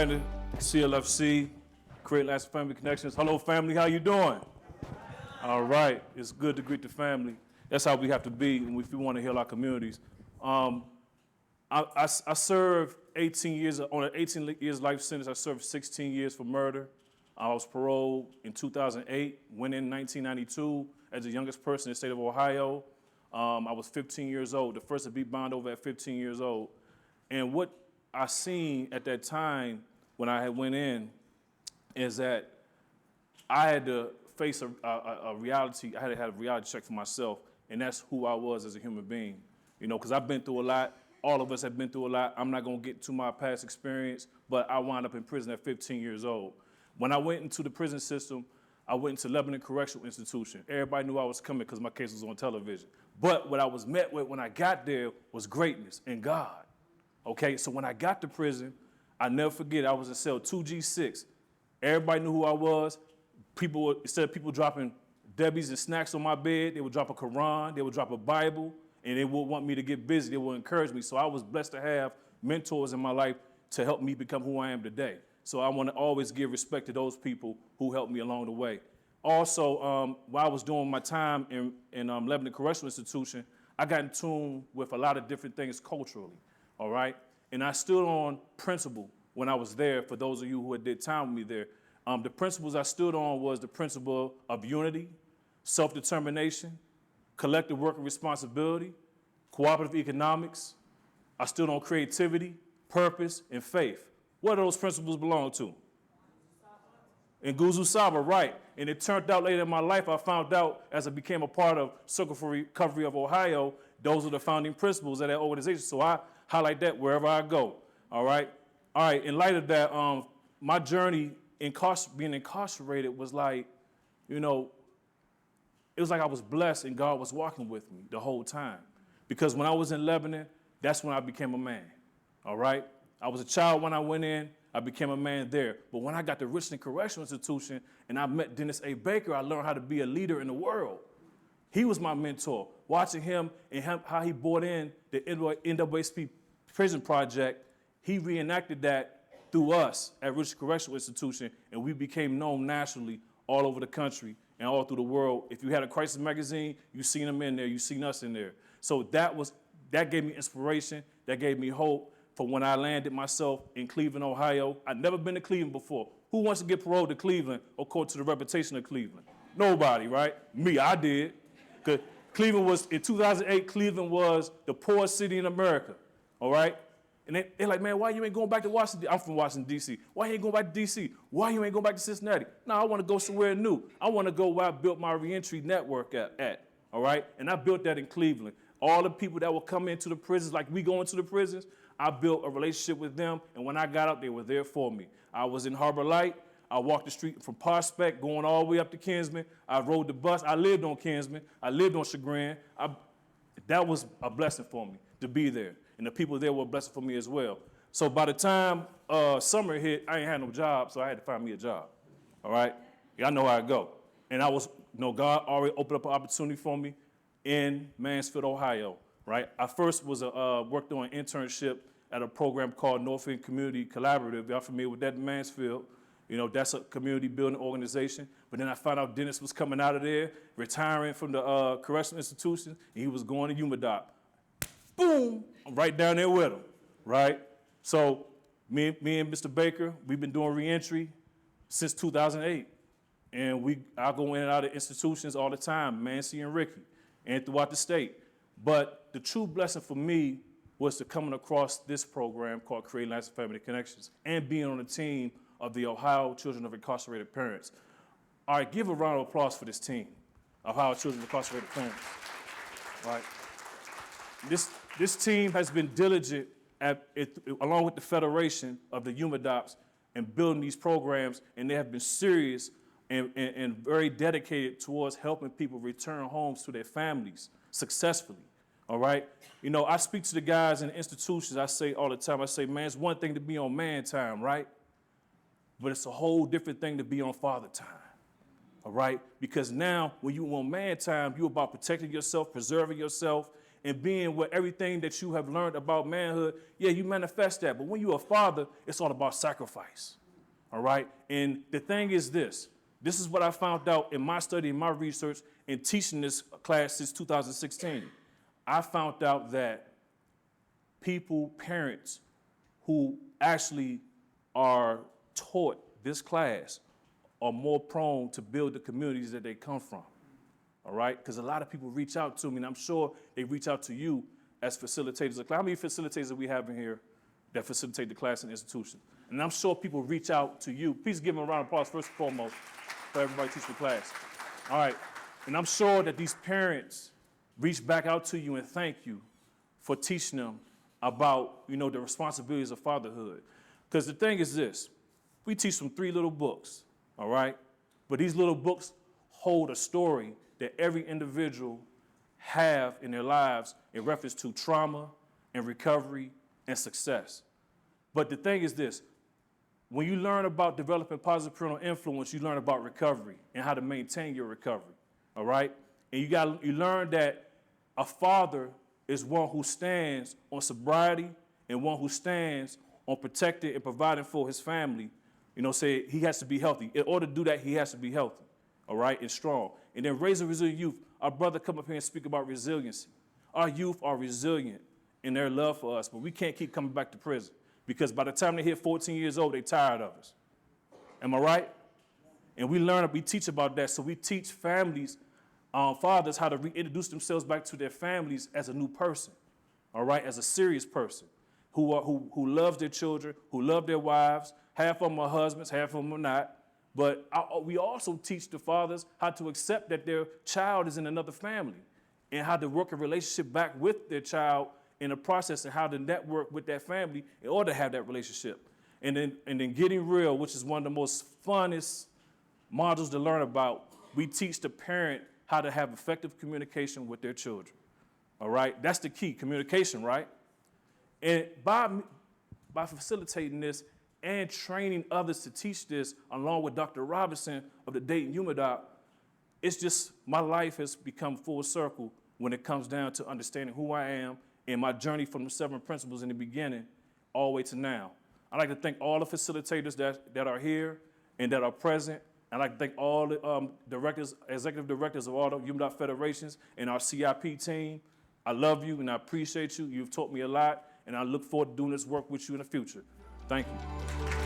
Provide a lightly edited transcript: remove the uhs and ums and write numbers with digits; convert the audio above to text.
United, CLFC, Create Lasting Family Connections. Hello, family. How you doing? All right. It's good to greet the family. That's how we have to be if we want to heal our communities. I served 18 years, on an 18 years life sentence. I served 16 years for murder. I was paroled in 2008, went in 1992 as the youngest person in the state of Ohio. I was 15 years old, the first to be bound over at 15 years old. And what I seen at that time when I had went in is that I had to face a reality. I had to have a reality check for myself, and that's who I was as a human being. You know, because I've been through a lot. All of us have been through a lot. I'm not going to get to my past experience, but I wound up in prison at 15 years old. When I went into the prison system, I went into Lebanon Correctional Institution. Everybody knew I was coming because my case was on television. But what I was met with when I got there was greatness and God. Okay, so when I got to prison, I never forget, I was in cell 2G6. Everybody knew who I was. People, instead of people dropping Debbie's and snacks on my bed, they would drop a Quran, they would drop a Bible, and they would want me to get busy. They would encourage me. So I was blessed to have mentors in my life to help me become who I am today. So I want to always give respect to those people who helped me along the way. Also, while I was doing my time in Lebanon Correctional Institution, I got in tune with a lot of different things culturally, all right? And I stood on principle when I was there, for those of you who had did time with me there. The principles I stood on was the principle of unity, self-determination, collective working responsibility, cooperative economics. I stood on creativity, purpose, and faith. What do those principles belong to? In Nguzo Saba, right. And it turned out later in my life, I found out as I became a part of Circle for Recovery of Ohio, those are the founding principles of that organization. So I highlight that wherever I go, all right? All right, in light of that, my journey being incarcerated was like, you know, it was like I was blessed and God was walking with me the whole time. Because when I was in Lebanon, that's when I became a man, all right? I was a child when I went in. I became a man there. But when I got to Richland Correctional Institution and I met Dennis A. Baker, I learned how to be a leader in the world. He was my mentor. Watching him and how he brought in the NAACP prison project, he reenacted that through us at Richland Correctional Institution, and we became known nationally all over the country and all through the world. If you had a crisis magazine, you seen them in there, you seen us in there. So that gave me inspiration, that gave me hope for when I landed myself in Cleveland, Ohio. I'd never been to Cleveland before. Who wants to get paroled to Cleveland according to the reputation of Cleveland? Nobody, right? Me, I did. Because Cleveland was, in 2008, Cleveland was the poorest city in America, all right? And they're like, man, why you ain't going back to Washington? I'm from Washington, D.C. Why you ain't going back to D.C.? Why you ain't going back to Cincinnati? No, I want to go somewhere new. I want to go where I built my reentry network at, all right? And I built that in Cleveland. All the people that will come into the prisons, like we go into the prisons, I built a relationship with them, and when I got out, they were there for me. I was in Harbor Light. I walked the street from Prospect, going all the way up to Kinsman. I rode the bus. I lived on Kinsman. I lived on Chagrin. That was a blessing for me to be there, and the people there were a blessing for me as well. So by the time summer hit, I ain't had no job, so I had to find me a job, all right? Y'all know how I go. And I was, God already opened up an opportunity for me in Mansfield, Ohio, right? I first was worked on an internship at a program called North End Community Collaborative. Y'all familiar with that in Mansfield? You know, that's a community building organization. But then I found out Dennis was coming out of there, retiring from the correctional institution, and he was going to UMADOC. Boom, I'm right down there with him, right? So me and Mr. Baker, we've been doing reentry since 2008. And I go in and out of institutions all the time, Mancy and Ricky, and throughout the state. But the true blessing for me was to coming across this program called Creating Lasting Family Connections and being on the team of the Ohio Children of Incarcerated Parents. All right, give a round of applause for this team, Ohio Children of Incarcerated Parents. All right. This team has been diligent along with the Federation of the UMADOPS in building these programs, and they have been serious and very dedicated towards helping people return homes to their families successfully, all right? You know, I speak to the guys in the institutions, I say all the time, I say, man, it's one thing to be on man time, right? But it's a whole different thing to be on father time, all right? Because now when you on man time, you're about protecting yourself, preserving yourself, and being with everything that you have learned about manhood, yeah, you manifest that. But when you're a father, it's all about sacrifice, all right? And the thing is this is what I found out in my study, in my research, in teaching this class since 2016. I found out that parents who actually are taught this class are more prone to build the communities that they come from, all right? Because a lot of people reach out to me, and I'm sure they reach out to you as facilitators of class. How many facilitators do we have in here that facilitate the class in the institution? And I'm sure people reach out to you. Please give them a round of applause first and foremost for everybody teaching the class. All right, and I'm sure that these parents reach back out to you and thank you for teaching them about, the responsibilities of fatherhood. Because the thing is this, we teach them 3 little books, all right? But these little books hold a story that every individual have in their lives in reference to trauma and recovery and success. But the thing is this, when you learn about developing positive parental influence, you learn about recovery and how to maintain your recovery, all right? And you learn that a father is one who stands on sobriety and one who stands on protecting and providing for his family. Say he has to be healthy. In order to do that, he has to be healthy, all right, and strong. And then raise a resilient youth. Our brother come up here and speak about resiliency. Our youth are resilient in their love for us, but we can't keep coming back to prison because by the time they hit 14 years old, they're tired of us. Am I right? And we teach about that. So we teach families, fathers, how to reintroduce themselves back to their families as a new person, all right, as a serious person who loves their children, who love their wives. Half of them are husbands, half of them are not. But we also teach the fathers how to accept that their child is in another family and how to work a relationship back with their child in the process and how to network with that family in order to have that relationship. And then getting real, which is one of the most funnest modules to learn about, we teach the parent how to have effective communication with their children. All right? That's the key, communication, right? And by facilitating this and training others to teach this, along with Dr. Robinson of the Dayton UMADOC, it's just my life has become full circle when it comes down to understanding who I am and my journey from the 7 principles in the beginning all the way to now. I'd like to thank all the facilitators that are here and that are present. I'd like to thank all the executive directors of all the UMADOC federations and our CIP team. I love you and I appreciate you. You've taught me a lot, and I look forward to doing this work with you in the future. Thank you.